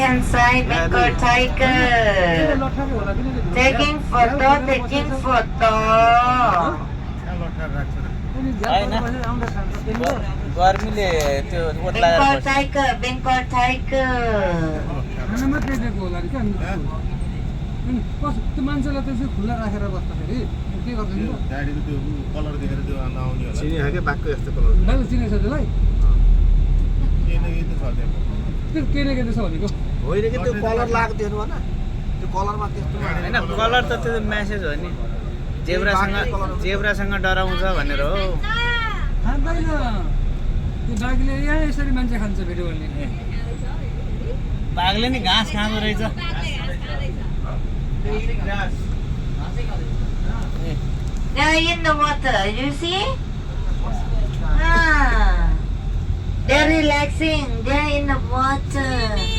can say Bengal tiger. Taking photo. गर्मीले त्यो ओत्ला Bengal tiger. त्यो मान्छेलाई त्यसै खुल्ला राखेर बस्दाखेरि के गर्छ नि गाडीको त्यो कलर देखेर त्यो नआउने होला चिनी खाके बाक्को जस्तो कलर दाजु चिनेछ त्यसलाई केही न केही त छ त्यहाँ त्यो के न के त्यसो भनेको होइन कि त्यो कलर लगाएको देख्नु भएन त्यो कलरमा त्यस्तो हैन कलर त त्यो मेसेज हो नि जेब्रासँग डराउँछ भनेर हो खाँदैन त्यो बाघले यहाँ यसरी मान्छे खान्छ भेट्यो भने बाघले नि घाँस खाँदो रहेछ They're in the water, you see? Ah, they're relaxing. They're in the water.